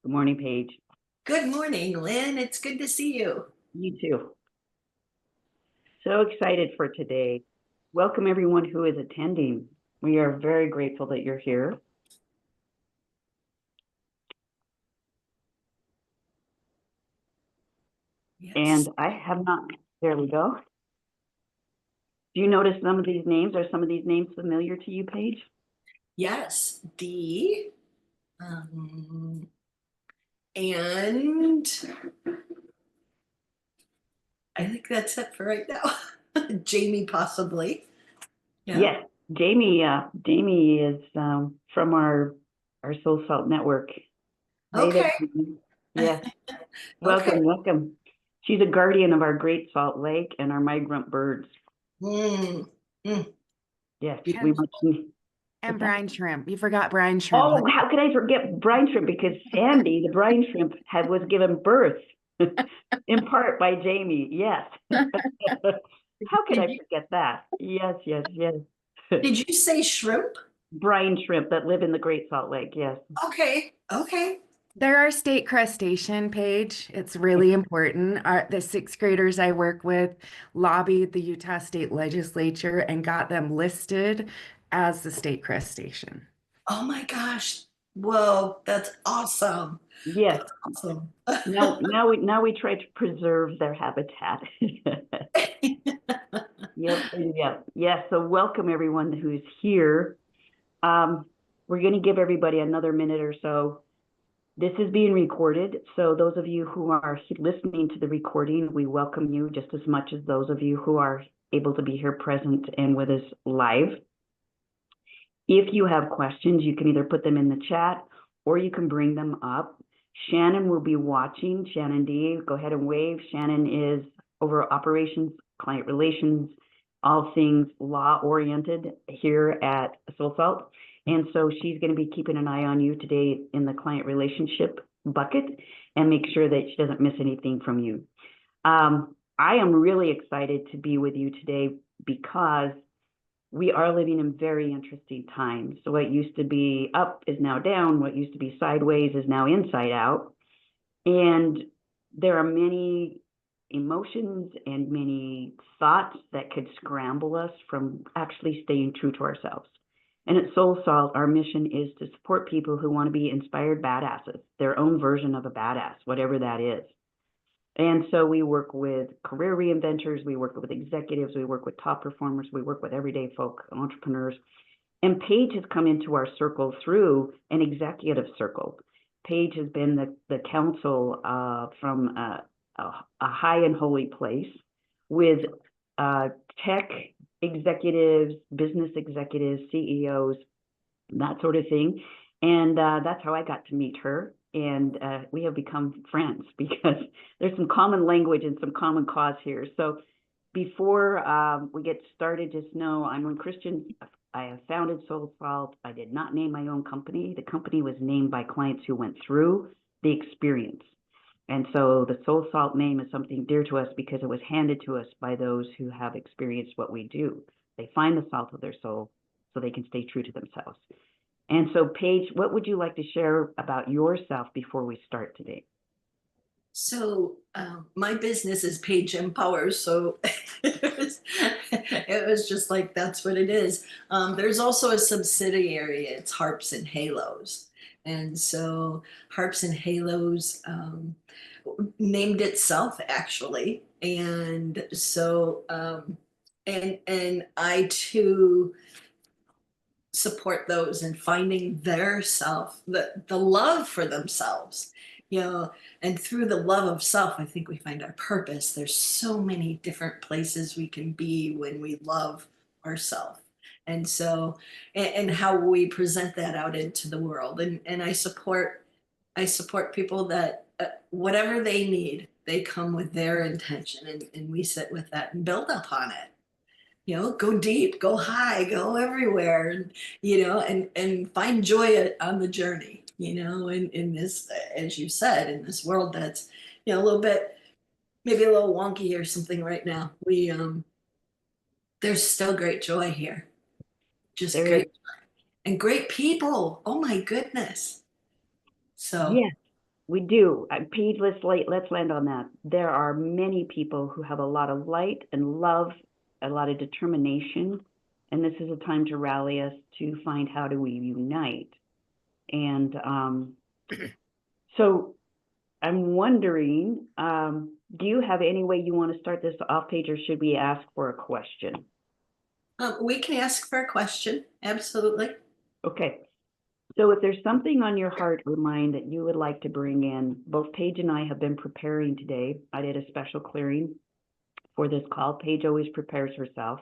Good morning, Paige. Good morning, Lynn. It's good to see you. You too. So excited for today. Welcome everyone who is attending. We are very grateful that you're here. Yes. And I have not, there we go. Do you notice some of these names? Are some of these names familiar to you, Paige? Yes. Um, and I think that's it for right now. Jamie, possibly. Yeah. Yes, Jamie is from our Soul Salt Network. Hey there, Okay. Jamie. Yes, Okay. welcome. She's a guardian of our Great Salt Lake and our migrant birds. Mm, mm, Yes, we And beautiful. much need. and What's that? brine shrimp. You forgot brine shrimp. Oh, how could I forget brine shrimp? Because Sandy, the brine shrimp, was given birth in part by Jamie. Yes. How could Did I you forget that? Yes. did you say shrimp? Brine shrimp that live in the Great Salt Lake. Yes. Okay. Okay. They're our state crustacean page. It's really important. The sixth graders I work with lobbied the Utah State Legislature and got them listed as the state crustacean. Oh my gosh. Whoa, that's awesome. Yes. That's awesome. Now we try to preserve their habitat. Yep. Yes. So welcome everyone who's here. We're going to give everybody another minute or so. This is being recorded, so those of you who are listening to the recording, we welcome you just as much as those of you who are able to be here present and with us live. If you have questions, you can either put them in the chat or you can bring them up. Shannon will be watching. Shannon D, go ahead and wave. Shannon is over operations, client relations, all things law oriented here at Soul Salt. And so she's going to be keeping an eye on you today in the client relationship bucket and make sure that she doesn't miss anything from you. I am really excited to be with you today because we are living in very interesting times. So what used to be up is now down. What used to be sideways is now inside out. And there are many emotions and many thoughts that could scramble us from actually staying true to ourselves. And at Soul Salt, our mission is to support people who want to be inspired badasses, their own version of a badass, whatever that is. And so we work with career reinventors, we work with executives, we work with top performers, we work with everyday folk, entrepreneurs. And Paige has come into our circle through an executive circle. Paige has been the counsel from a high and holy place with tech executives, business executives, CEOs, that sort of thing. And that's how I got to meet her. And we have become friends because there's some common language and some common cause here. So before we get started, just know I'm a Christian. I have founded Soul Salt. I did not name my own company. The company was named by clients who went through the experience. And so the Soul Salt name is something dear to us because it was handed to us by those who have experienced what we do. They find the salt of their soul so they can stay true to themselves. And so, Paige, what would you like to share about yourself before we start today? So my business is Page Empowers, so it was just like that's what it is. There's also a subsidiary. It's Harps and Halos, and so Harps and Halos named itself actually, and so and I too support those in finding their self, the love for themselves, you know, and through the love of self, I think we find our purpose. There's so many different places we can be when we love ourselves. And so, and how we present that out into the world. And I support people that whatever they need, they come with their intention and we sit with that and build upon it, you know, go deep, go high, go everywhere, and you know, and find joy on the journey, you know, in this, as you said, in this world that's, you know, a little bit, maybe a little wonky or something right now. We there's still great joy here, just There is, great, and great people. Oh my goodness. So yes. We do. Pete, let's land on that. There are many people who have a lot of light and love, a lot of determination, and this is a time to rally us to find how do we unite. And so I'm wondering, do you have any way you want to start this off, Paige, or should we ask for a question? We can ask for a question. Absolutely. Okay. So if there's something on your heart or mind that you would like to bring in, both Paige and I have been preparing today. I did a special clearing for this call. Paige always prepares herself.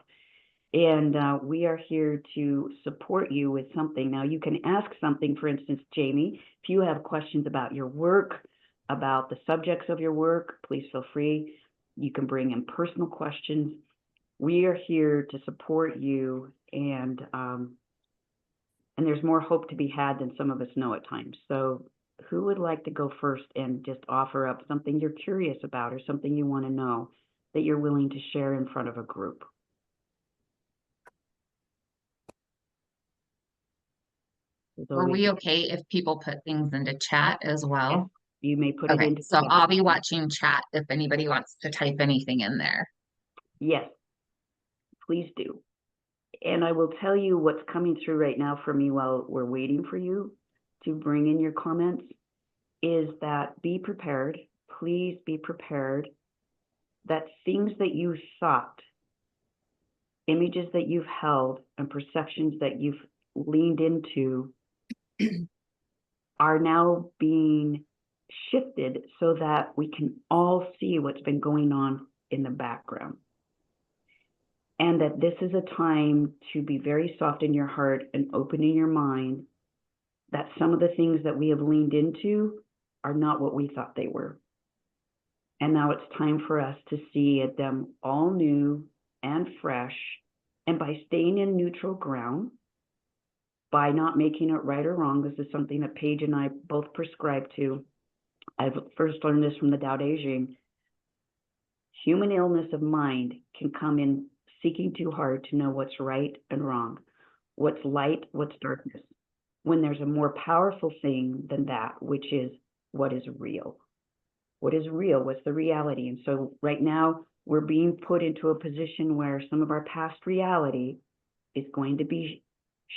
And we are here to support you with something. Now, you can ask something, for instance, Jamie, if you have questions about your work, about the subjects of your work, please feel free. You can bring in personal questions. We are here to support you, and there's more hope to be had than some of us know at times. So who would like to go first and just offer up something you're curious about or something you want to know that you're willing to share in front of a group? Were we okay if people put things into chat as Yes, well? you may put it Okay, into so chat. I'll be watching chat if anybody wants to type anything in there. Yes, please do. And I will tell you what's coming through right now for me while we're waiting for you to bring in your comments is that be prepared. Please be prepared that things that you thought, images that you've held, and perceptions that you've leaned into are now being shifted so that we can all see what's been going on in the background. And that this is a time to be very soft in your heart and open in your mind, that some of the things that we have leaned into are not what we thought they were. And now it's time for us to see them all new and fresh. And by staying in neutral ground, by not making it right or wrong, this is something that Paige and I both prescribe to. I've first learned this from the Tao Te Ching. Human illness of mind can come in seeking too hard to know what's right and wrong, what's light, what's darkness, when there's a more powerful thing than that, which is what is real. What is real? What's the reality? And so right now we're being put into a position where some of our past reality is going to be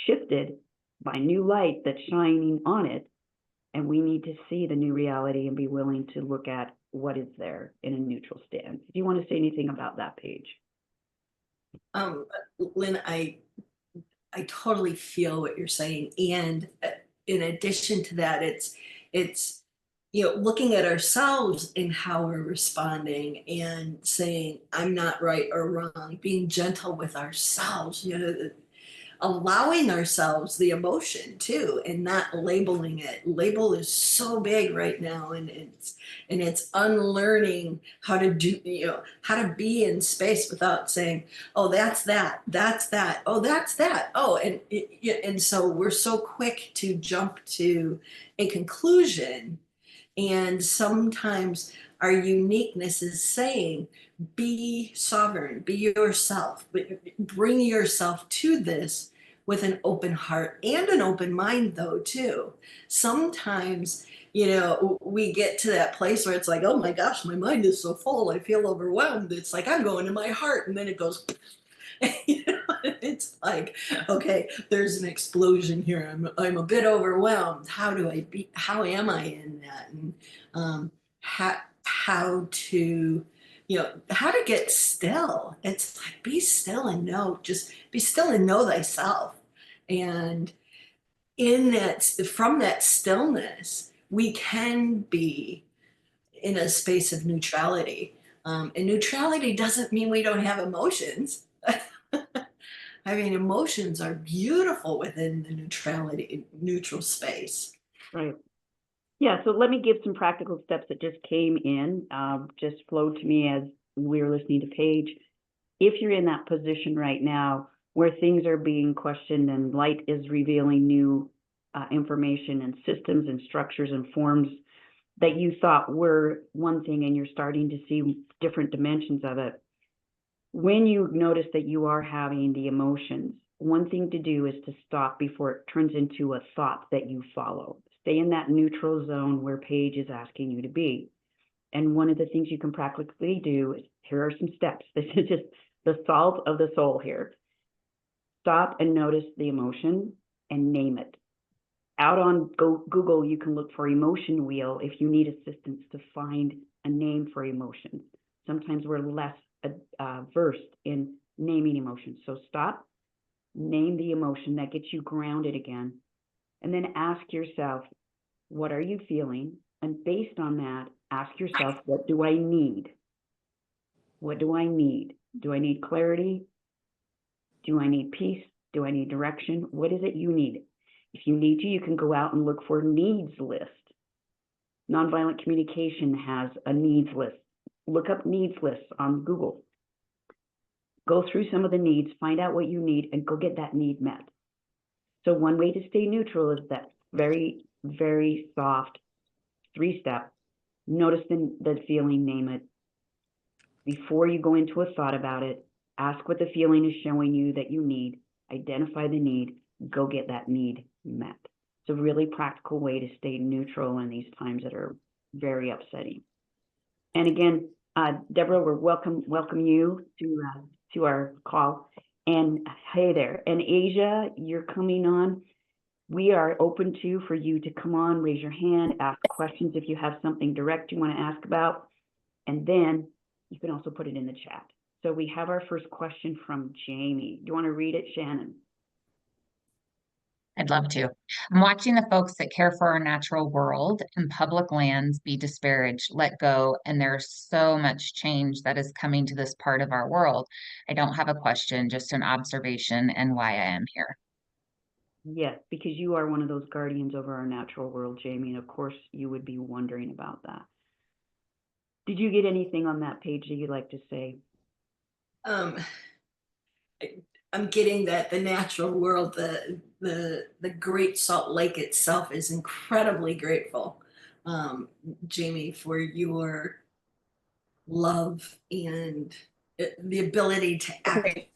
shifted by new light that's shining on it. And we need to see the new reality and be willing to look at what is there in a neutral stand. Do you want to say anything about that, Paige? Lynn, I totally feel what you're saying. And in addition to that, it's looking at ourselves and how we're responding and saying, I'm not right or wrong, being gentle with ourselves, allowing ourselves the emotion too, and not labeling it. Label is so big right now, and it's unlearning how to do, how to be in space without saying, oh, that's that, oh, that's that, oh, and so we're so quick to jump to a conclusion. And sometimes our uniqueness is saying, be sovereign, be yourself, but bring yourself to this with an open heart and an open mind, though, too. Sometimes, we get to that place where it's like, oh my gosh, my mind is so full, I feel overwhelmed. It's like, I'm going to my heart, and then it goes, it's like, okay, there's an explosion here. I'm a bit overwhelmed. How am I in that? And how to, how to get still. It's like, be still and know, just be still and know thyself. And from that stillness, we can be in a space of neutrality. And neutrality doesn't mean we don't have emotions. I mean, emotions are beautiful within the neutral space. Right. Yeah, so let me give some practical steps that just came in, just flowed to me as we were listening to Paige. If you're in that position right now where things are being questioned and light is revealing new information and systems and structures and forms that you thought were one thing and you're starting to see different dimensions of it, when you notice that you are having the emotions, one thing to do is to stop before it turns into a thought that you follow. Stay in that neutral zone where Paige is asking you to be. And one of the things you can practically do is, here are some steps. This is just the salt of the soul here. Stop and notice the emotion and name it. Out on Google, you can look for emotion wheel if you need assistance to find a name for emotions. Sometimes we're less versed in naming emotions. So stop, name the emotion that gets you grounded again, and then ask yourself, what are you feeling? And based on that, ask yourself, what do I need? What do I need? Do I need clarity? Do I need peace? Do I need direction? What is it you need? If you need to, you can go out and look for needs list. Nonviolent communication has a needs list. Look up needs lists on Google. Go through some of the needs, find out what you need, and go get that need met. So one way to stay neutral is that very, very soft 3-step. Notice the feeling, name it. Before you go into a thought about it, ask what the feeling is showing you that you need, identify the need, go get that need met. It's a really practical way to stay neutral in these times that are very upsetting. And again, Deborah, we're welcome you to our call. And hey there, and Asia, you're coming on. We are open for you to come on, raise your hand, ask questions if you have something direct you want to ask about, and then you can also put it in the chat. So we have our first question from Jamie. Do you want to read it, Shannon? I'd love to. I'm watching the folks that care for our natural world and public lands be disparaged, let go, and there's so much change that is coming to this part of our world. I don't have a question, just an observation and why I am here. Yes, because you are one of those guardians over our natural world, Jamie, and of course you would be wondering about that. Did you get anything on that page that you'd like to say? I'm getting that the natural world, the Great Salt Lake itself is incredibly grateful, Jamie, for your love and the ability to act.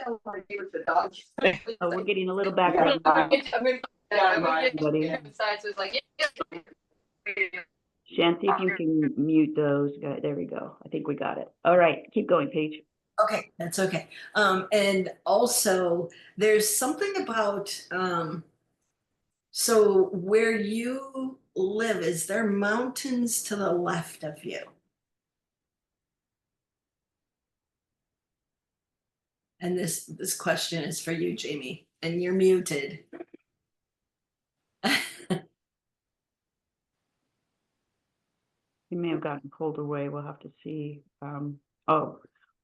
Oh, we're getting a little background. Shanti, if you can mute those. There we go. I think we got it. All right, keep going, Paige. Okay, that's okay. And also, there's something about, so where you live, is there mountains to the left of you? And this question is for you, Jamie, and you're muted. You may have gotten pulled away. We'll have to see. Oh,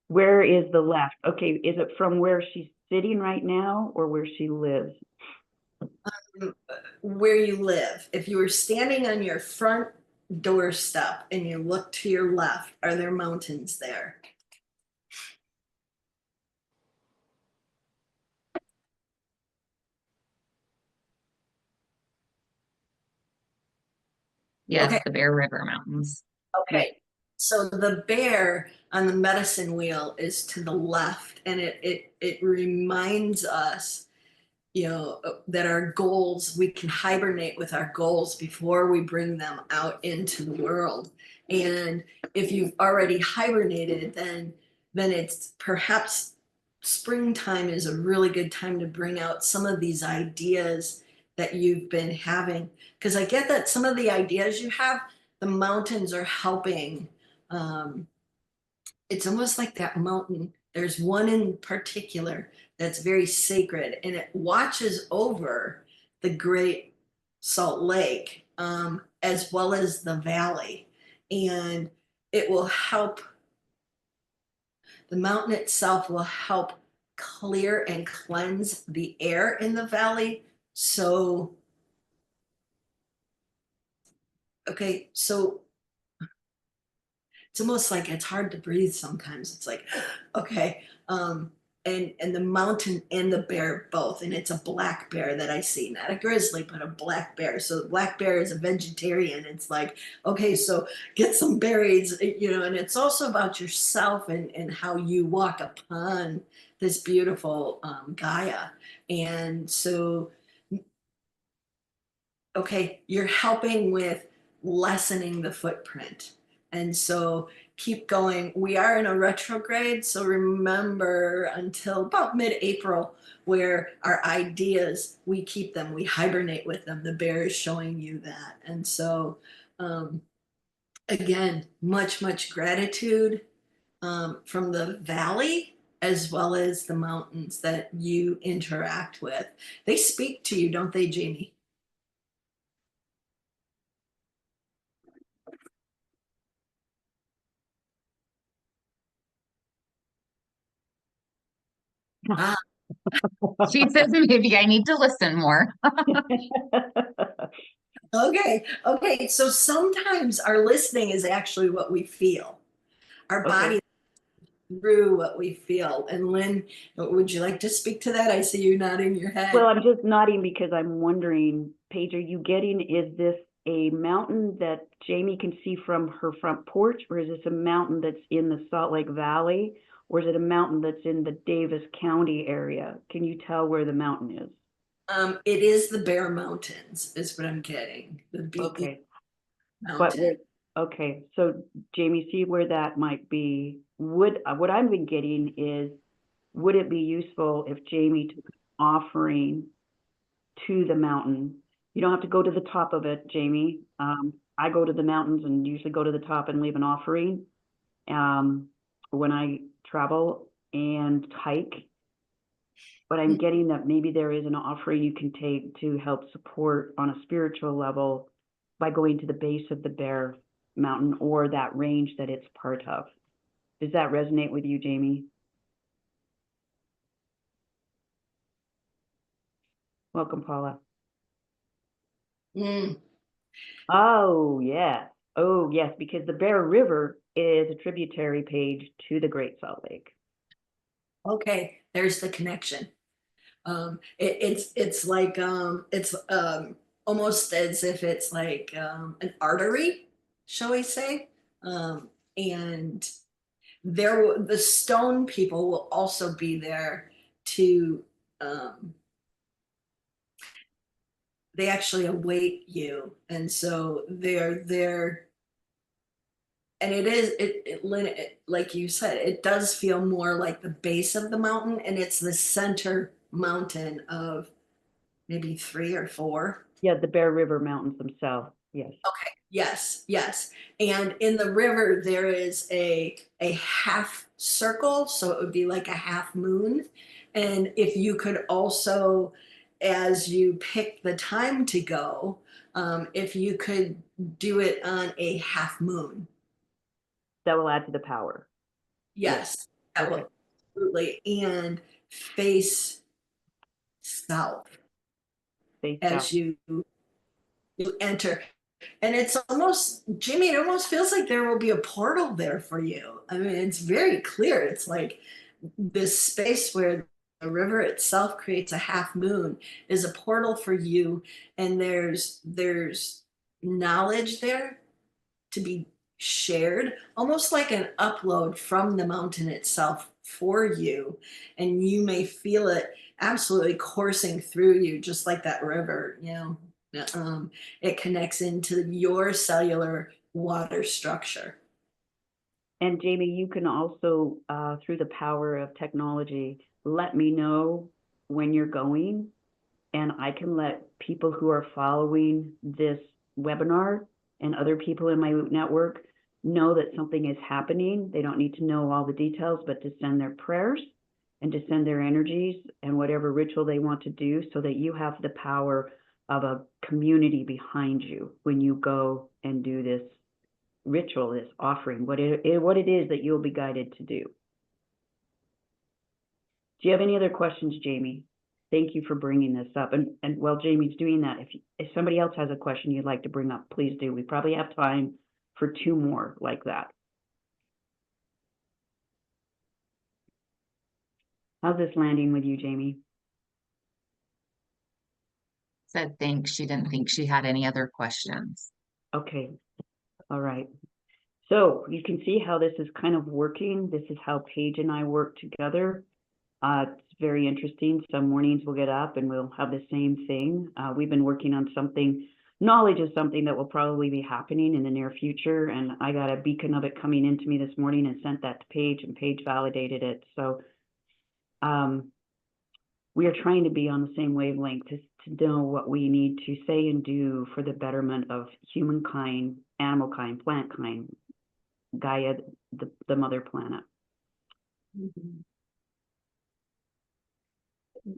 where is the left? Okay, is it from where she's sitting right now or where she lives? Where you live. If you were standing on your front doorstep and you look to your left, are there mountains there? Yes, Okay. the Bear River Mountains. Okay. So the bear on the medicine wheel is to the left, and it reminds us, you know, that our goals, we can hibernate with our goals before we bring them out into the world. And if you've already hibernated, then it's perhaps springtime is a really good time to bring out some of these ideas that you've been having. Because I get that some of the ideas you have, the mountains are helping. It's almost like that mountain. There's one in particular that's very sacred, and it watches over the Great Salt Lake, as well as the valley. And it will help, the mountain itself will help clear and cleanse the air in the valley. So, okay, so it's almost like it's hard to breathe sometimes. It's like, okay, and the mountain and the bear both. And it's a black bear that I see, not a grizzly, but a black bear. So the black bear is a vegetarian. It's like, okay, so get some berries, you know, and it's also about yourself and how you walk upon this beautiful Gaia. And so, okay, you're helping with lessening the footprint. And so keep going. We are in a retrograde, so remember until about mid-April, where our ideas, we keep them, we hibernate with them. The bear is showing you that. And so, again, much gratitude from the valley as well as the mountains that you interact with. They speak to you, don't they, Jamie? Ah, She says maybe I need to listen more. okay. So sometimes our listening is actually what we feel. Our Okay. body through what we feel. And Lynn, would you like to speak to that? I see you nodding your head. Well, I'm just nodding because I'm wondering, Paige, are you getting, is this a mountain that Jamie can see from her front porch, or is this a mountain that's in the Salt Lake Valley, or is it a mountain that's in the Davis County area? Can you tell where the mountain is? It is the Bear Mountains, is what I'm getting. The BE Okay, but Mountain. where, okay, so Jamie, see where that might be. What I've been getting is, would it be useful if Jamie took an offering to the mountain? You don't have to go to the top of it, Jamie. I go to the mountains and usually go to the top and leave an offering when I travel and hike. But I'm getting that maybe there is an offering you can take to help support on a spiritual level by going to the base of the Bear Mountain or that range that it's part of. Does that resonate with you, Jamie? Welcome, Paula. Mm, Oh, yes. Oh, yes, because the Bear River is a tributary page to the Great Salt Lake. okay, there's the connection. It's like it's almost as if it's like an artery, shall we say? And the stone people will also be there to they actually await you, and so they're there. And like you said, it does feel more like the base of the mountain, and it's the center mountain of maybe 3 or 4. Yeah, the Bear River Mountains themselves. Yes. Okay. Yes. And in the river, there is a half circle, so it would be like a half moon. And if you could also, as you pick the time to go, if you could do it on a half moon. That will add to the power. Yes, that Okay. will absolutely. And face south Face as south. you enter. And it's almost, Jimmy, it almost feels like there will be a portal there for you. I mean, it's very clear. It's like this space where the river itself creates a half moon is a portal for you. And there's knowledge there to be shared, almost like an upload from the mountain itself for you. And you may feel it absolutely coursing through you, just like that river, you know. It connects into your cellular water structure. And Jamie, you can also, through the power of technology, let me know when you're going, and I can let people who are following this webinar and other people in my network know that something is happening. They don't need to know all the details, but to send their prayers and to send their energies and whatever ritual they want to do, so that you have the power of a community behind you when you go and do this ritual, this offering, what it is that you'll be guided to do. Do you have any other questions, Jamie? Thank you for bringing this up. And while Jamie's doing that, if somebody else has a question you'd like to bring up, please do. We probably have time for 2 more like that. How's this landing with you, Jamie? Said thanks. She didn't think she had any other questions. Okay, all right. So you can see how this is kind of working. This is how Paige and I work together. It's very interesting. Some mornings we'll get up and we'll have the same thing. We've been working on something, knowledge of something that will probably be happening in the near future. And I got a beacon of it coming into me this morning and sent that to Paige, and Paige validated it. So we are trying to be on the same wavelength to know what we need to say and do for the betterment of humankind, animal kind, plant kind, Gaia, the mother planet. Mhm.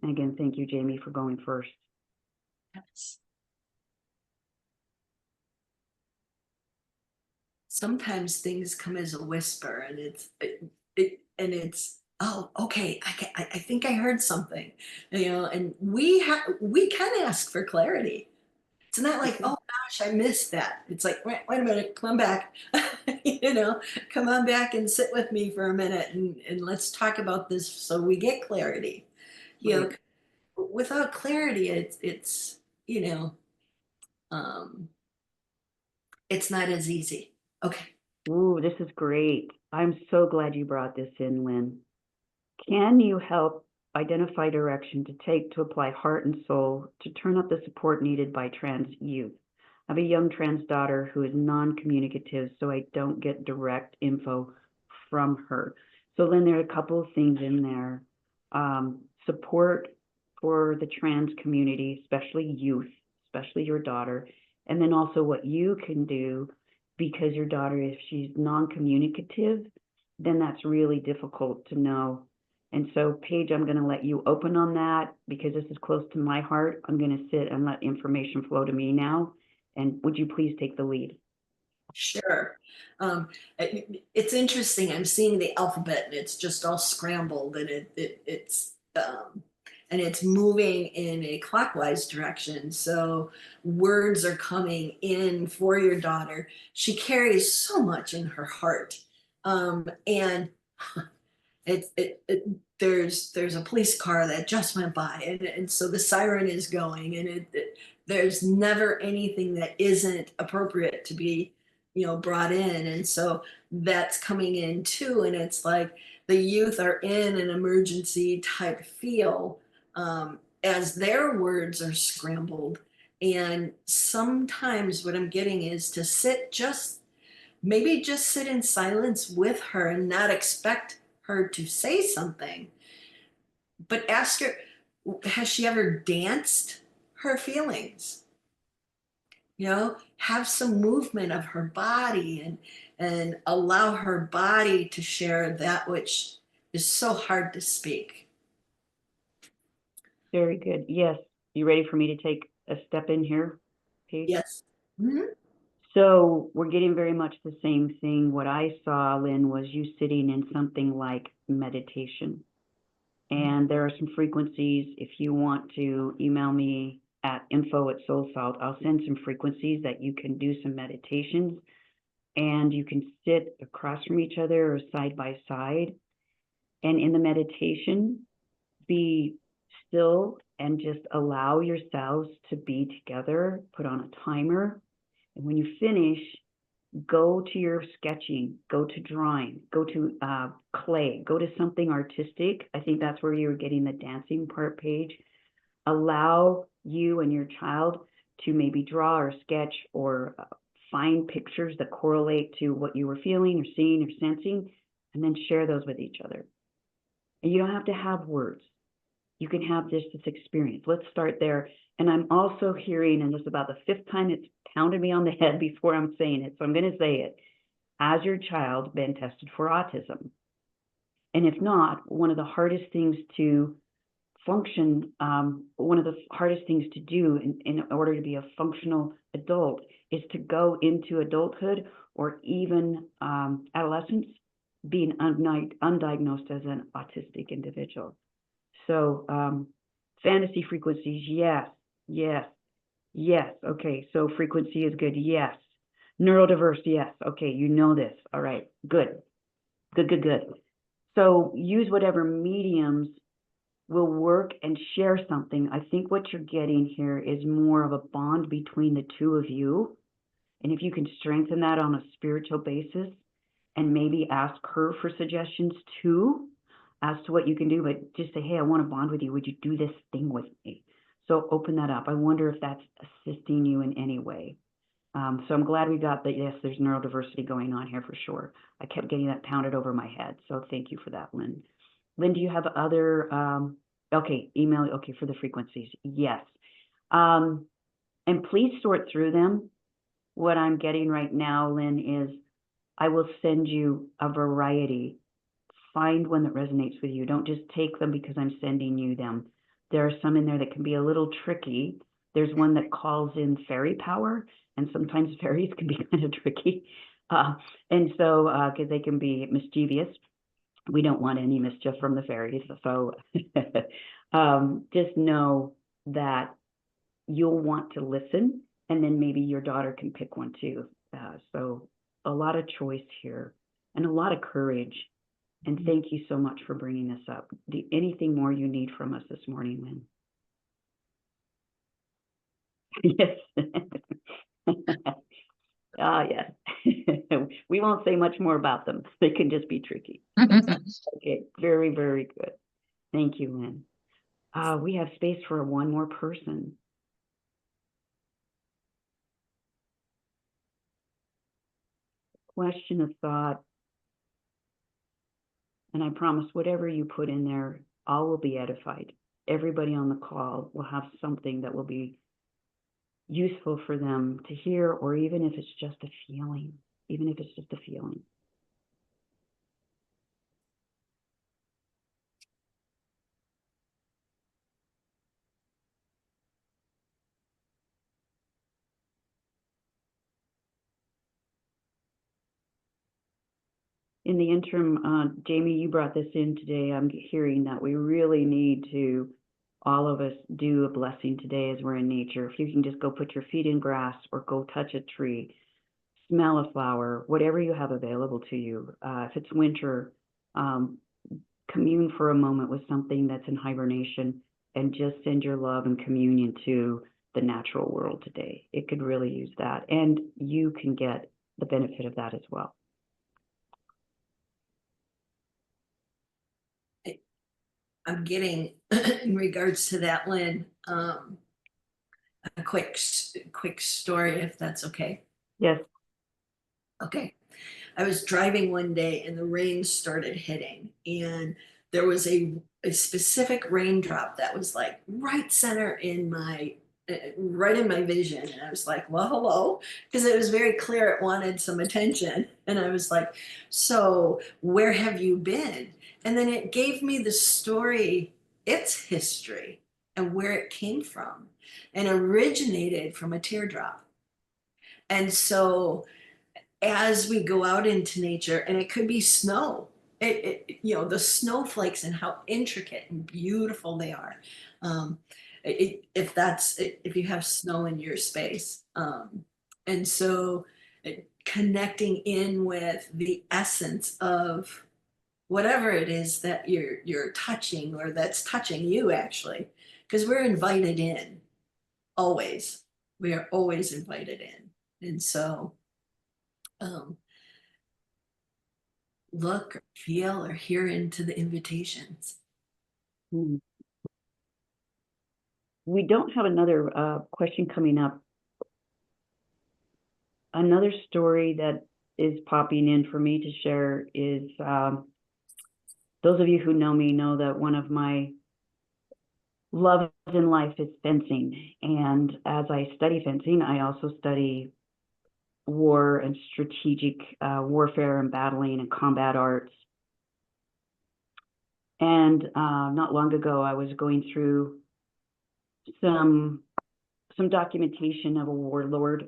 Again, thank you, Jamie, for going first. Yes. Sometimes things come as a whisper, and it's oh, okay, I think I heard something, and we can ask for clarity. It's not like, oh gosh, I missed that. It's like, wait a minute, come on back. Come on back and sit with me for a minute, and let's talk about this so we get clarity. You know, Right. without clarity, it's um, it's not as easy. Okay. Ooh, this is great. I'm so glad you brought this in, Lynn. Can you help identify direction to take to apply heart and soul to turn up the support needed by trans youth? I have a young trans daughter who is non-communicative, so I don't get direct info from her. So Lynn, there are a couple of things in there. Support for the trans community, especially youth, especially your daughter, and then also what you can do, because your daughter, if she's non-communicative, then that's really difficult to know. And so, Paige, I'm going to let you open on that because this is close to my heart. I'm going to sit and let information flow to me now. And would you please take the lead? Sure. It's interesting. I'm seeing the alphabet and it's just all scrambled, and it's moving in a clockwise direction. So words are coming in for your daughter. She carries so much in her heart, and there's a police car that just went by, and so the siren is going, and there's never anything that isn't appropriate to be brought in, and so that's coming in too, and it's like the youth are in an emergency type feel, as their words are scrambled. And sometimes what I'm getting is to maybe just sit in silence with her and not expect her to say something, but ask her, has she ever danced her feelings? Have some movement of her body, and allow her body to share that which is so hard to speak. Very good. Yes. You ready for me to take a step in here, Paige? Yes. Mhm. So we're getting very much the same thing. What I saw, Lynn, was you sitting in something like meditation. And there are some frequencies. If you want to email me at info@soulsalt, I'll send some frequencies that you can do some meditations, and you can sit across from each other or side by side. And in the meditation, be still and just allow yourselves to be together. Put on a timer. And when you finish, go to your sketching, go to drawing, go to clay, go to something artistic. I think that's where you're getting the dancing part, Paige. Allow you and your child to maybe draw or sketch or find pictures that correlate to what you were feeling or seeing or sensing, and then share those with each other. And you don't have to have words. You can have this experience. Let's start there. And I'm also hearing, and this is about the fifth time it's pounded me on the head before I'm saying it, so I'm going to say it. Has your child been tested for autism? And if not, one of the hardest things to function, one of the hardest things to do in order to be a functional adult is to go into adulthood or even adolescence being undiagnosed as an autistic individual. So fantasy frequencies, yes, yes, yes. Okay, so frequency is good, yes. Neurodiverse, yes. Okay, you know this. All right, good, good, good, good. So use whatever mediums will work and share something. I think what you're getting here is more of a bond between the two of you. And if you can strengthen that on a spiritual basis and maybe ask her for suggestions too, as to what you can do, but just say, hey, I want to bond with you. Would you do this thing with me? So open that up. I wonder if that's assisting you in any way. So I'm glad we got that. Yes, there's neurodiversity going on here for sure. I kept getting that pounded over my head. So thank you for that, Lynn. Lynn, do you have other, okay, email, okay, for the frequencies, yes. And please sort through them. What I'm getting right now, Lynn, is I will send you a variety. Find one that resonates with you. Don't just take them because I'm sending you them. There are some in there that can be a little tricky. There's one that calls in fairy power, and sometimes fairies can be kind of tricky. And so, because they can be mischievous. We don't want any mischief from the fairies. So just know that you'll want to listen, and then maybe your daughter can pick one too. So a lot of choice here and a lot of courage. And thank you so much for bringing this up. Anything more you need from us this morning, Lynn? Yes. Yes. We won't say much more about them. They can just be tricky. Okay, very, very good. Thank you, Lynn. We have space for one more person. Question of thought. And I promise whatever you put in there, all will be edified. Everybody on the call will have something that will be useful for them to hear, or even if it's just a feeling, even if it's just a feeling. In the interim, Jamie, you brought this in today. I'm hearing that we really need to, all of us, do a blessing today as we're in nature. If you can just go put your feet in grass or go touch a tree, smell a flower, whatever you have available to you. If it's winter, commune for a moment with something that's in hibernation and just send your love and communion to the natural world today. It could really use that. And you can get the benefit of that as well. I'm getting, in regards to that, Lynn, a quick story, if that's okay. Yes. Okay. I was driving one day and the rain started hitting, and there was a specific raindrop that was like right center in my right in my vision, and I was like, well, hello, because it was very clear it wanted some attention. And I was like, so where have you been? And then it gave me the story, its history, and where it came from, and originated from a teardrop. And so as we go out into nature, and it could be snow, the snowflakes and how intricate and beautiful they are. If you have snow in your space, and so connecting in with the essence of whatever it is that you're touching, or that's touching you, actually, because we're invited in always. We are always invited in, and so look, or feel, or hear into the invitations. We don't have another question coming up. Another story that is popping in for me to share is, those of you who know me know that one of my loves in life is fencing. And as I study fencing, I also study war and strategic warfare and battling and combat arts. And not long ago, I was going through some documentation of a warlord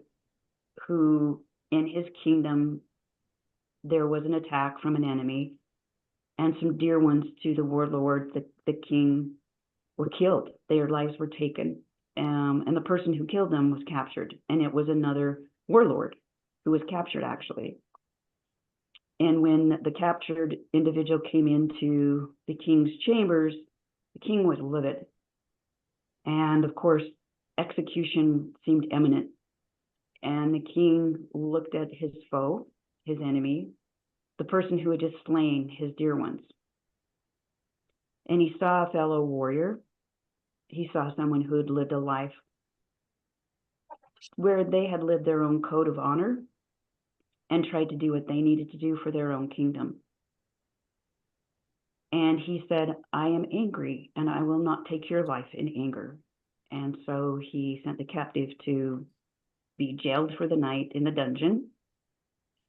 who, in his kingdom, there was an attack from an enemy, and some dear ones to the warlord, the king, were killed. Their lives were taken, and the person who killed them was captured, and it was another warlord who was captured, actually. And when the captured individual came into the king's chambers, The king was livid. And of course, execution seemed imminent. And the king looked at his foe, his enemy, the person who had just slain his dear ones. And he saw a fellow warrior. He saw someone who had lived a life where they had lived their own code of honor and tried to do what they needed to do for their own kingdom. And he said, I am angry and I will not take your life in anger. And so he sent the captive to be jailed for the night in the dungeon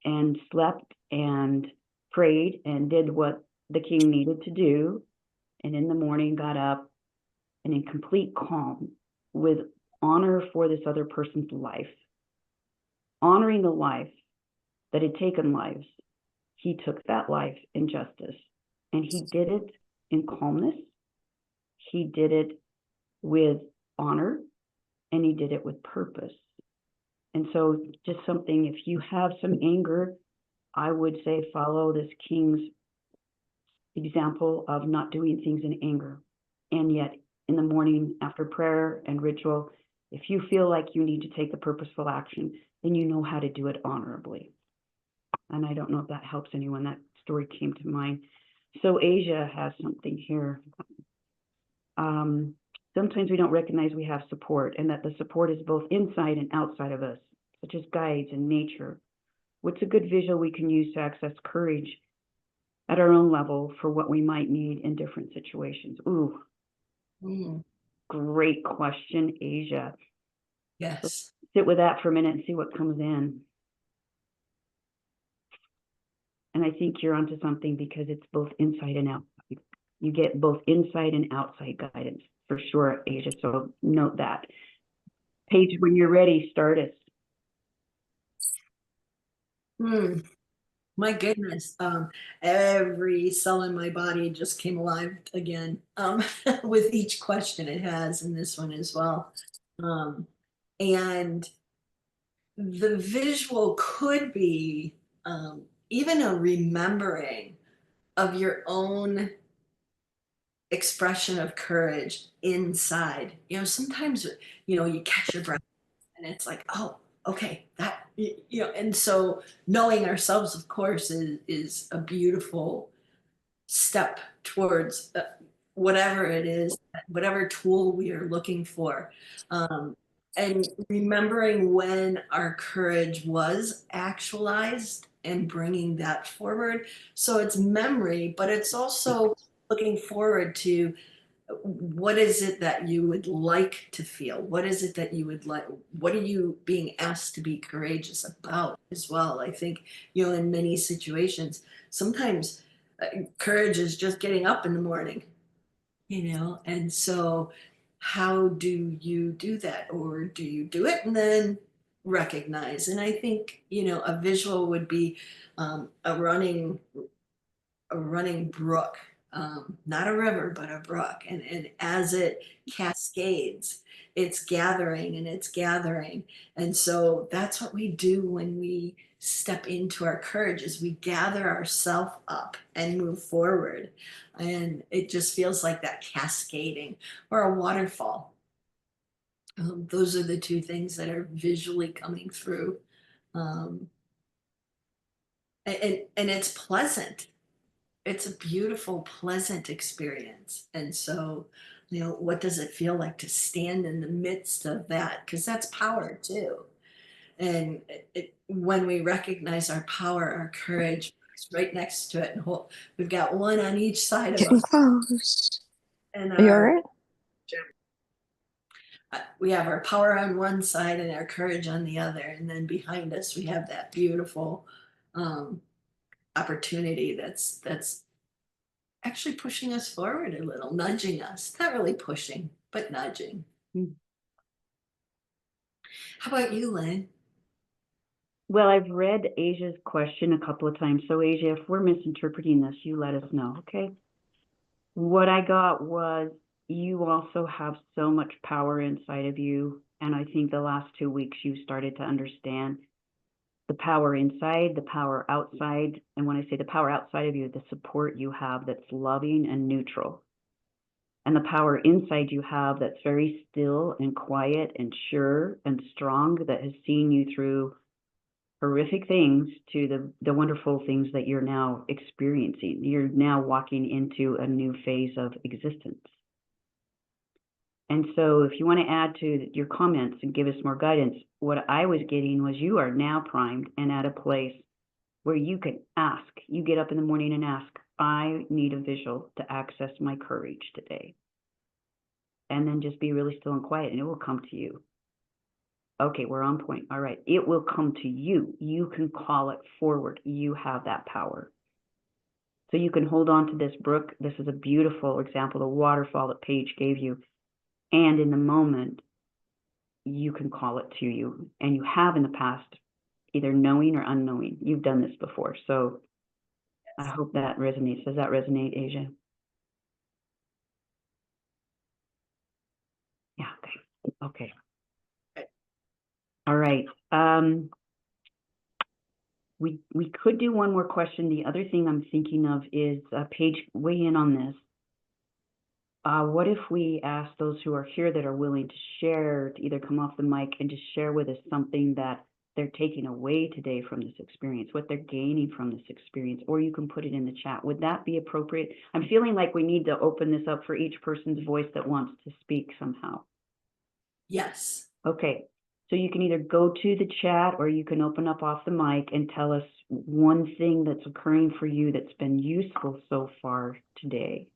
and slept and prayed and did what the king needed to do. And in the morning got up and in complete calm, with honor for this other person's life, honoring the life that had taken lives, he took that life in justice. And he did it in calmness. He did it with honor, and he did it with purpose. And so just something, if you have some anger, I would say follow this king's example of not doing things in anger. And yet in the morning after prayer and ritual, if you feel like you need to take a purposeful action, then you know how to do it honorably. And I don't know if that helps anyone. That story came to mind. So Asia has something here. Sometimes we don't recognize we have support, and that the support is both inside and outside of us, such as guides and nature. What's a good visual we can use to access courage at our own level for what we might need in different situations? Ooh, great question, Asia. Yes. Sit with that for a minute and see what comes in. And I think you're onto something, because it's both inside and outside. You get both inside and outside guidance for sure, Asia. So note that. Paige, when you're ready, start us. My goodness. Every cell in my body just came alive again with each question it has, and this one as well. And the visual could be even a remembering of your own expression of courage inside. Sometimes, you catch your breath and it's like, oh, okay, that, and so knowing ourselves, of course, is a beautiful step towards whatever it is, whatever tool we are looking for. And remembering when our courage was actualized and bringing that forward. So it's memory, but it's also looking forward to what is it that you would like to feel? What is it that you would like? What are you being asked to be courageous about as well? I think, in many situations, sometimes courage is just getting up in the morning, and so how do you do that? Or do you do it and then recognize? And I think, a visual would be a running brook, not a river, but a brook. And as it cascades, it's gathering and it's gathering. And so that's what we do when we step into our courage, is we gather ourselves up and move forward. And it just feels like that cascading, or a waterfall. Those are the two things that are visually coming through. And it's pleasant. It's a beautiful, pleasant experience. And so, what does it feel like to stand in the midst of that? Because that's power too. And when we recognize our power, our courage, it's right next to it. And we've got one on each side of Getting us. close. And Are you all right? we have our power on one side and our courage on the other. And then behind us, we have that beautiful opportunity that's actually pushing us forward a little, nudging us. Not really pushing, but nudging. How about you, Lynn? Well, I've read Asia's question a couple of times. So Asia, if we're misinterpreting this, you let us know, okay? What I got was, you also have so much power inside of you. And I think the last 2 weeks you started to understand the power inside, the power outside. And when I say the power outside of you, the support you have that's loving and neutral. and the power inside you have that's very still and quiet and sure and strong, that has seen you through horrific things to the wonderful things that you're now experiencing. You're now walking into a new phase of existence. And so if you want to add to your comments and give us more guidance, what I was getting was you are now primed and at a place where you can ask. You get up in the morning and ask, I need a visual to access my courage today. And then just be really still and quiet, and it will come to you. Okay, we're on point. All right, it will come to you. You can call it forward. You have that power. So you can hold on to this brook. This is a beautiful example, the waterfall that Paige gave you. And in the moment, you can call it to you. And you have in the past, either knowing or unknowing. You've done this before. So I hope that resonates. Does that resonate, Asia? Yeah, okay. Okay. All right. We could do one more question. The other thing I'm thinking of is, Paige, weigh in on this. What if we ask those who are here that are willing to share, to either come off the mic and just share with us something that they're taking away today from this experience, what they're gaining from this experience, or you can put it in the chat. Would that be appropriate? I'm feeling like we need to open this up for each person's voice that wants to speak somehow. Yes. Okay, so you can either go to the chat or you can open up off the mic and tell us one thing that's occurring for you that's been useful so far today.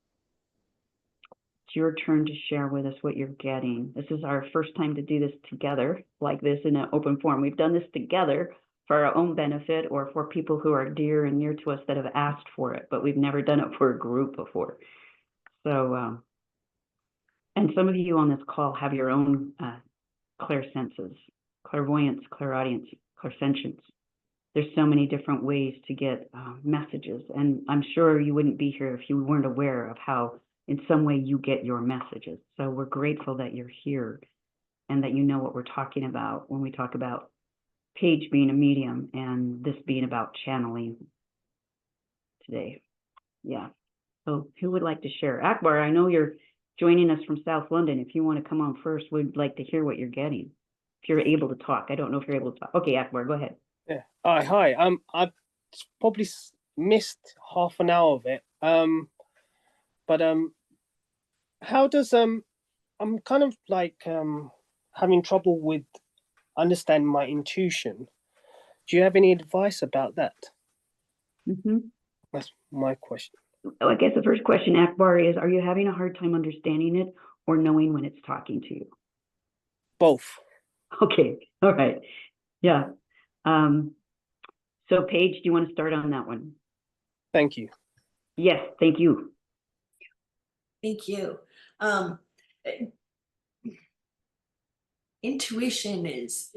It's your turn to share with us what you're getting. This is our first time to do this together like this in an open forum. We've done this together for our own benefit or for people who are dear and near to us that have asked for it, but we've never done it for a group before. So, and some of you on this call have your own clairsenses, clairvoyance, clairaudience, clairsentience. There's so many different ways to get messages, and I'm sure you wouldn't be here if you weren't aware of how in some way you get your messages. So we're grateful that you're here and that you know what we're talking about when we talk about Paige being a medium and this being about channeling today. Yeah. So who would like to share? Akbar, I know you're joining us from South London. If you want to come on first, we'd like to hear what you're getting. If you're able to talk. I don't know if you're able to talk. Okay, Akbar, go ahead. Yeah. Hi. I probably missed half an hour of it. But how does I'm kind of like having trouble with understanding my intuition. Do you have any advice about that? That's my question. I guess the first question, Akbar, is, are you having a hard time understanding it or knowing when it's talking to you? Both. Okay. All right. Yeah. So Paige, do you want to start on that one? Thank you. Yes, thank you. Thank you. Intuition is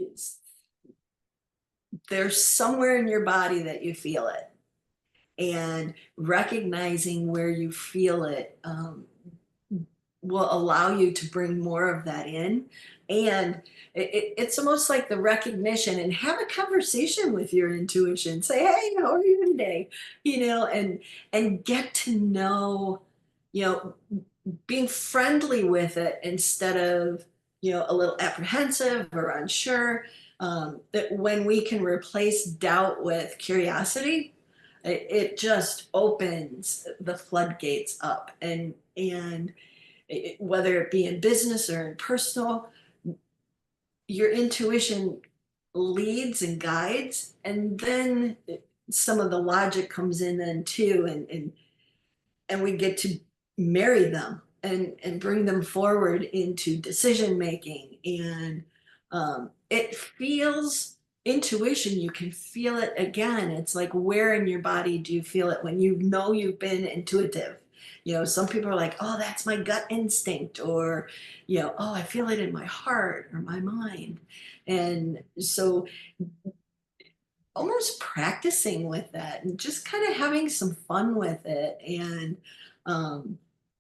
there's somewhere in your body that you feel it, and recognizing where you feel it will allow you to bring more of that in. And it's almost like the recognition, and have a conversation with your intuition. Say, hey, how are you today? And get to know, being friendly with it instead of, a little apprehensive or unsure. That when we can replace doubt with curiosity, it just opens the floodgates up. And whether it be in business or in personal, your intuition leads and guides, and then some of the logic comes in then too, and we get to marry them and bring them forward into decision making. And it feels, intuition, you can feel it again. It's like, where in your body do you feel it when you've been intuitive? Some people are like, oh, that's my gut instinct, or, oh, I feel it in my heart or my mind. And so almost practicing with that and just kind of having some fun with it. And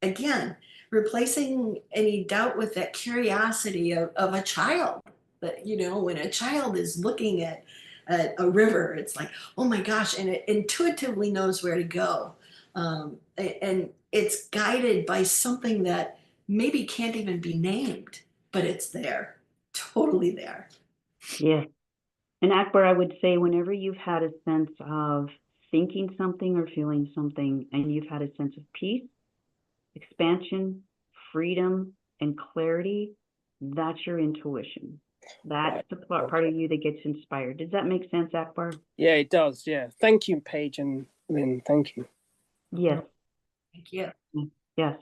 again, replacing any doubt with that curiosity of a child. That, when a child is looking at a river, it's like, oh my gosh, and it intuitively knows where to go. And it's guided by something that maybe can't even be named, but it's there, totally there. Yes. And Akbar, I would say whenever you've had a sense of thinking something or feeling something, and you've had a sense of peace, expansion, freedom, and clarity, that's your intuition. That's Right. the part of you that gets inspired. Does that make sense, Akbar? Yeah, it does. Yeah. Thank you, Paige and Lynn. Thank you. Yes. Thank you. Yes.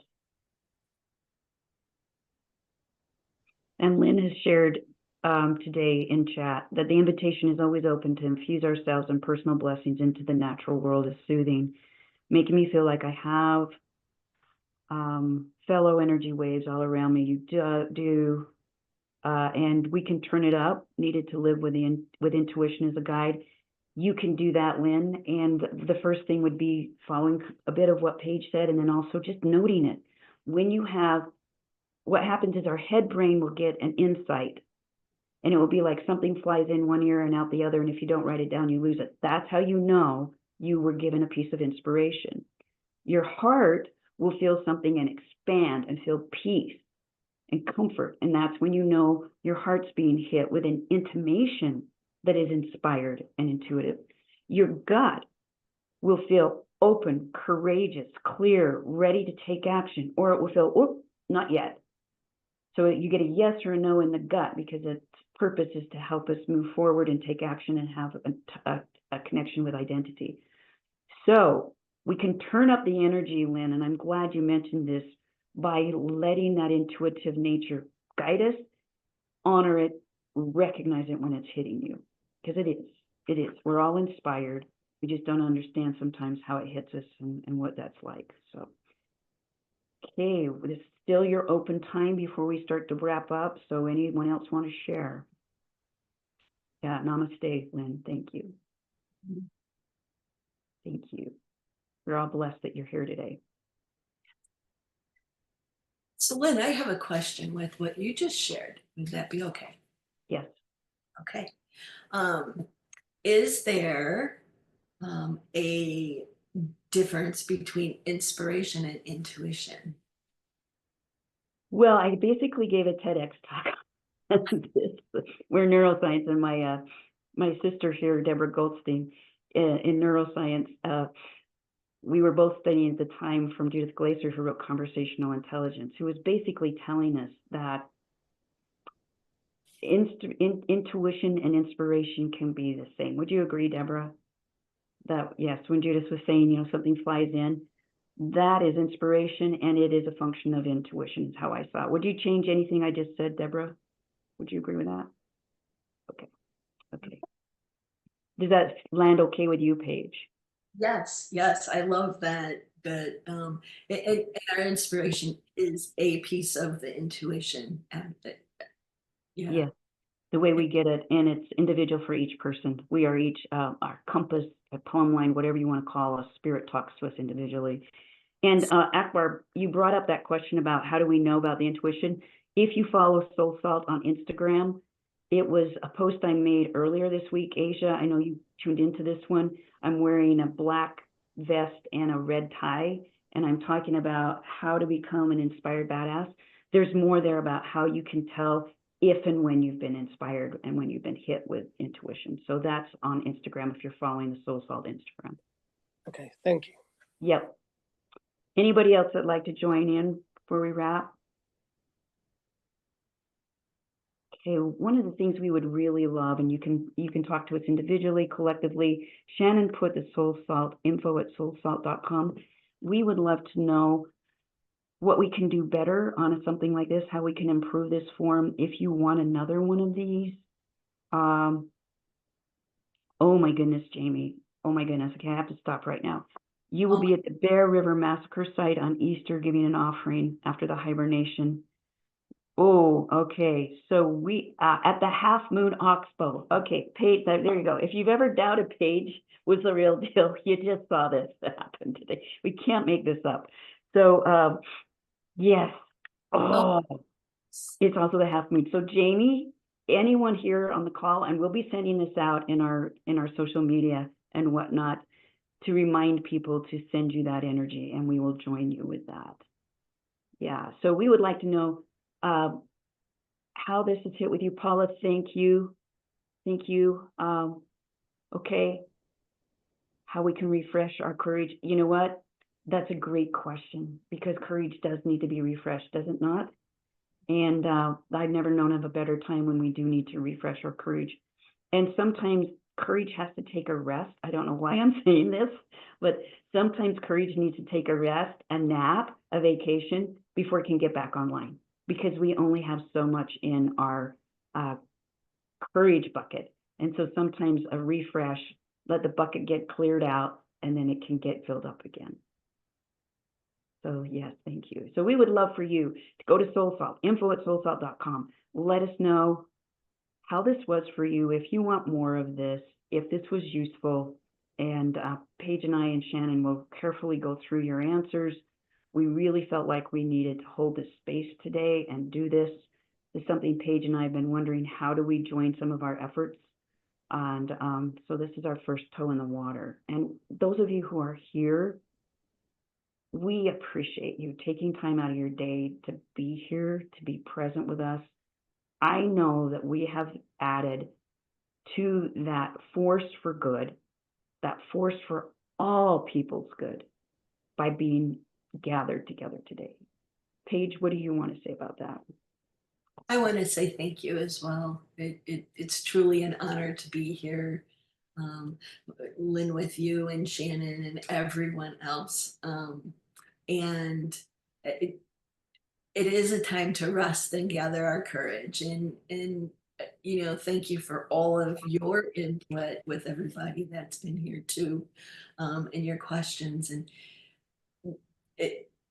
And Lynn has shared today in chat that the invitation is always open to infuse ourselves and personal blessings into the natural world as soothing, making me feel like I have fellow energy waves all around me. You do, and we can turn it up. Needed to live with intuition as a guide. You can do that, Lynn. And the first thing would be following a bit of what Paige said, and then also just noting it. When you have, what happens is our head brain will get an insight, and it will be like something flies in one ear and out the other. And if you don't write it down, you lose it. That's how you know you were given a piece of inspiration. Your heart will feel something and expand and feel peace and comfort. And that's when you know your heart's being hit with an intimation that is inspired and intuitive. Your gut will feel open, courageous, clear, ready to take action, or it will feel, oh, not yet. So you get a yes or a no in the gut because its purpose is to help us move forward and take action and have a connection with identity. So we can turn up the energy, Lynn, and I'm glad you mentioned this, by letting that intuitive nature guide us, honor it, recognize it when it's hitting you. Because it is. It is. We're all inspired. We just don't understand sometimes how it hits us and what that's like. So, okay, this is still your open time before we start to wrap up. So anyone else want to share? Yeah, namaste, Lynn. Thank you. Thank you. We're all blessed that you're here today. So Lynn, I have a question with what you just shared. Would that be okay? Yes. Okay. Is there a difference between inspiration and intuition? Well, I basically gave a TEDx talk on this. We're neuroscience, and my sister here, Deborah Goldstein, in neuroscience, we were both studying at the time from Judith Glaser, who wrote Conversational Intelligence, who was basically telling us that intuition and inspiration can be the same. Would you agree, Deborah? That, yes, when Judith was saying, something flies in, that is inspiration, and it is a function of intuition, is how I saw it. Would you change anything I just said, Deborah? Would you agree with that? Okay. Okay. Does that land okay with you, Paige? Yes, I love that. That and our inspiration is a piece of the intuition, and yeah. Yeah. The way we get it, and it's individual for each person. We are each our compass, a plumb line, whatever you want to call us. Spirit talks to us individually. And Akbar, you brought up that question about how do we know about the intuition? If you follow Soul Salt on Instagram, it was a post I made earlier this week. Asia, I know you tuned into this one. I'm wearing a black vest and a red tie, and I'm talking about how to become an inspired badass. There's more there about how you can tell if and when you've been inspired and when you've been hit with intuition. So that's on Instagram if you're following the Soul Salt Instagram. Okay, thank you. Yep. Anybody else that'd like to join in before we wrap? Okay, one of the things we would really love, and you can talk to us individually, collectively. Shannon put the Soul Salt info at soulsalt.com. We would love to know what we can do better on something like this, how we can improve this form. If you want another one of these, oh my goodness, Jamie. Oh my goodness. Okay, I have to stop right now. You will be at the Bear River Massacre site on Easter giving an offering after the hibernation. Oh, okay. So we at the Half Moon Oxbow. Okay, Paige, there you go. If you've ever doubted Paige was the real deal, you just saw this happen today. We can't make this up. So yes. Oh, it's also the Half Moon. So Jamie, anyone here on the call, and we'll be sending this out in our social media and whatnot to remind people to send you that energy, and we will join you with that. Yeah. So we would like to know how this has hit with you, Paula. Thank you. Thank you. Okay. How we can refresh our courage. You know what? That's a great question, because courage does need to be refreshed, does it not? And I've never known of a better time when we do need to refresh our courage. And sometimes courage has to take a rest. I don't know why I'm saying this, but sometimes courage needs to take a rest, a nap, a vacation before it can get back online, because we only have so much in our courage bucket. And so sometimes a refresh, let the bucket get cleared out, and then it can get filled up again. So yes, thank you. So we would love for you to go to SoulSalt, info@soulsalt.com. Let us know how this was for you, if you want more of this, if this was useful. And Paige and I and Shannon will carefully go through your answers. We really felt like we needed to hold this space today and do this. It's something Paige and I have been wondering, how do we join some of our efforts? And so this is our first toe in the water. And those of you who are here, we appreciate you taking time out of your day to be here, to be present with us. I know that we have added to that force for good, that force for all people's good, by being gathered together today. Paige, what do you want to say about that? I want to say thank you as well. It's truly an honor to be here, Lynn, with you and Shannon and everyone else. And it is a time to rest and gather our courage. And you know, thank you for all of your input with everybody that's been here too, and your questions. And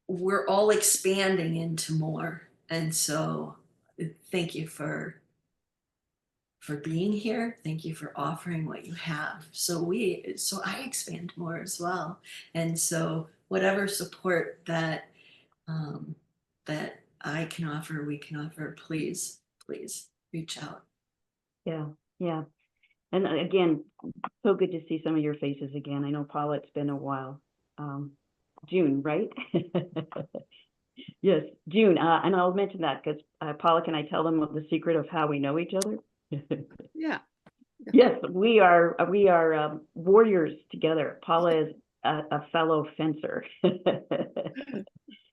we're all expanding into more. And so thank you for being here. Thank you for offering what you have. So I expand more as well. And so whatever support that that I can offer, we can offer, please reach out. Yeah, yeah. And again, so good to see some of your faces again. I know, Paula, it's been a while. June, right? Yes, June. And I'll mention that because Paula, can I tell them the secret of how we know each other? Yeah. Yes, we are warriors together. Paula is a fellow fencer.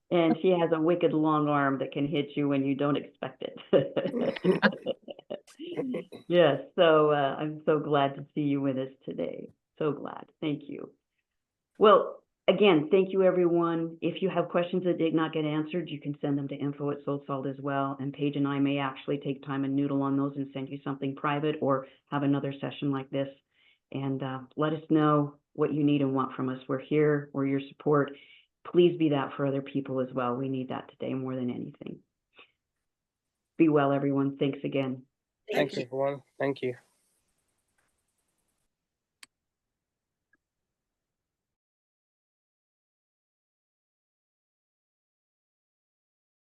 And she has a wicked long arm that can hit you when you don't expect it. Yes, so I'm so glad to see you with us today. So glad. Thank you. Well, again, thank you, everyone. If you have questions that did not get answered, you can send them to info@soulsalt as well. And Paige and I may actually take time and noodle on those and send you something private, or have another session like this. And let us know what you need and want from us. We're here. We're your support. Please be that for other people as well. We need that today more than anything. Be well, everyone. Thanks again. Thank you, everyone. Thank you.